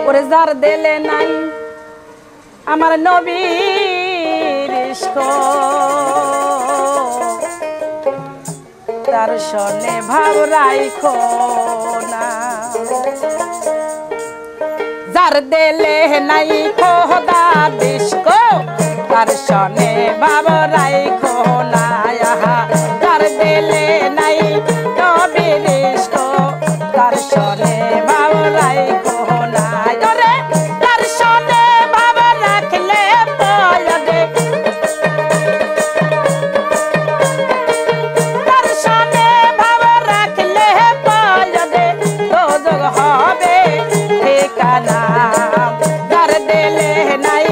ওরে যার দিলে নাই আমার নবীর ইশক তার সনে ভাব রাইখো না যার দিলে নাই খোদা ইশক তার সনে ভাব রাইখো না যার দিলে নাই নবীর ইশক তার সনে ভাব রাইখো না ওরে তার সনে ভাব রাখলে পয়দে তার সনে ভাব রাখলে পয়দে দোজখ হবে ঠিকানা যার দিলে নাই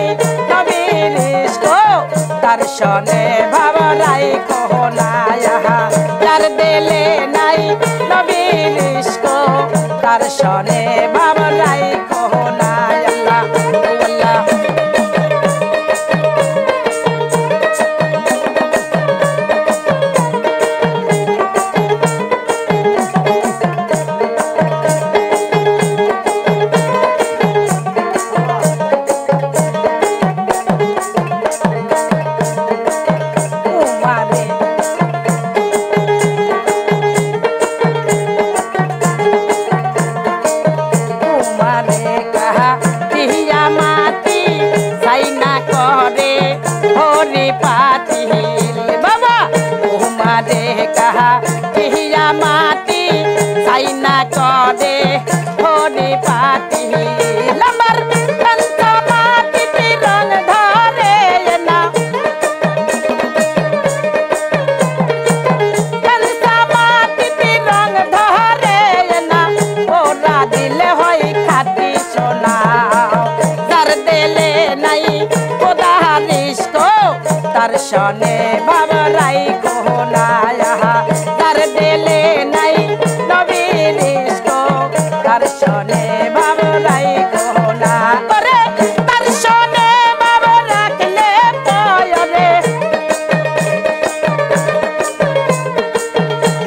নবীর ইশক তার সনে ভাব রাইখো না যার দিলে নাই নবীর ইশক তার সনে ভাব রাইখো না আল্লাহ আল্লাহ माटी साइना करे होरी पाती लंबर कंसा माटी रंग धरे ना कंसा माटी रंग धरे ना ओरा दिल होई खाती सोना दर दिले नहीं खुदा इश्क तार सने बाबा राई को ना दर दिले नहीं नबीर इश्क तार सने बाबा राई को ना करे तार सने बाबा रख ले पायरे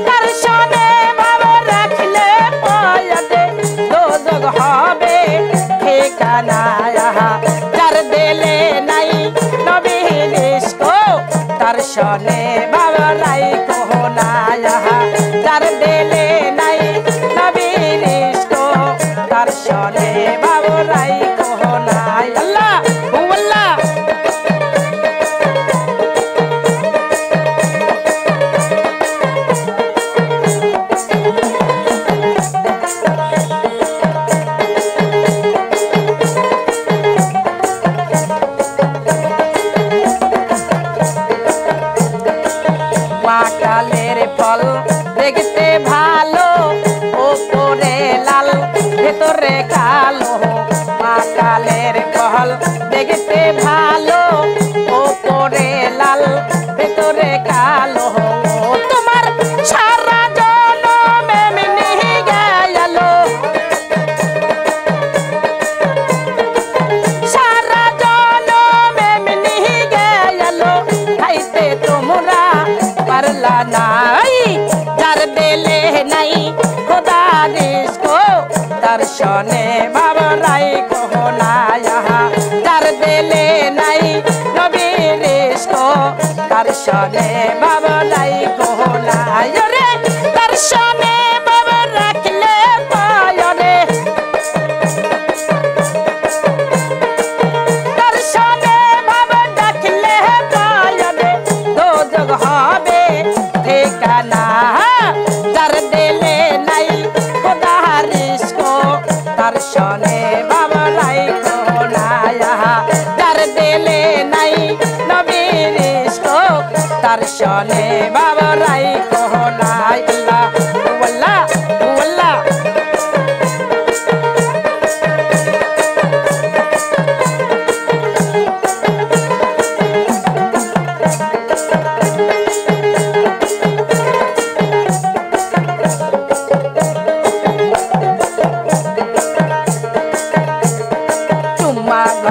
तार सने बाबा रख ले पायरे दो जग হবে ठिकाना दर दिले नहीं नबीर इश्क तार सने बाबा राई को ना दर दिले नहीं नबीर इश्क तार सने बाबा राई को ना अल्लाह अल्लाह কালের ফল দেখতে ভালো ওপরে লাল ভেতরে কালো মা কালের ফল দেখতে ভালো ওপরে লাল ভেতরে কালো তোমার সারা জনমে মিনি গেল সারা জনমে মিনি গেল খাইতে তোমরা परला नाई दर दिले नहीं खुदा इश्क तार सने बाबा राई को ना यहाँ दर दिले नहीं नबीर इश्क तार सने बाबा राई को ना रे तार सने बाबा रख ले पायरे तार सने बाबा रख ले पायरे दो जगह ठिकाना दर दिले नहीं खुदा इश्क तार सने बाबा राई को ना दर दिले नहीं नबीर इश्क तार सने बाबा राई को ना अल्लाह वल्ला वल्ला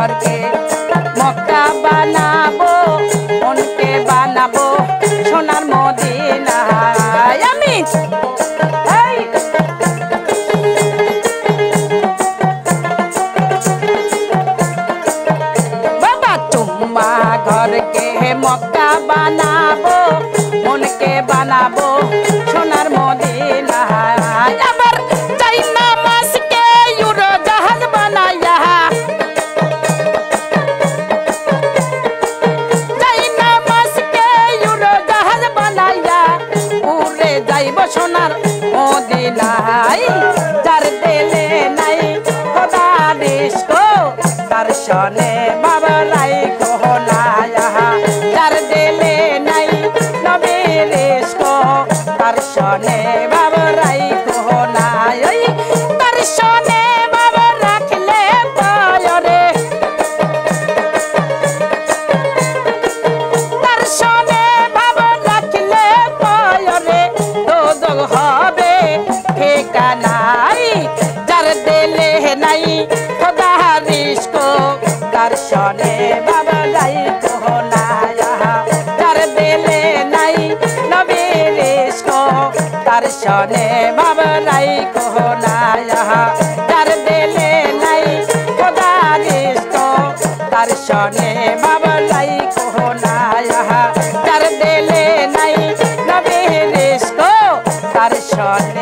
घर के मक्का बनाबो उनके बनाबो सोनार मदीना আমি এই सने बाबराई को नाया जार दिले नहीं नबीरेश को तार सने बाबराई को नाया तार सने बाबा रखले पायो रे तार सने बाबा रखले पायो रे दो दो हबे ठिकानाई जार दिले नहीं खुदा रिश्को दर्शने बाबराई को नाया जार दिले नहीं नबीरेश को दर्शने बाबराई को नाया जार दिले नहीं खुदा रिश्को दर्शने बाबराई को नाया जार दिले नहीं नबीरेश को दर्शने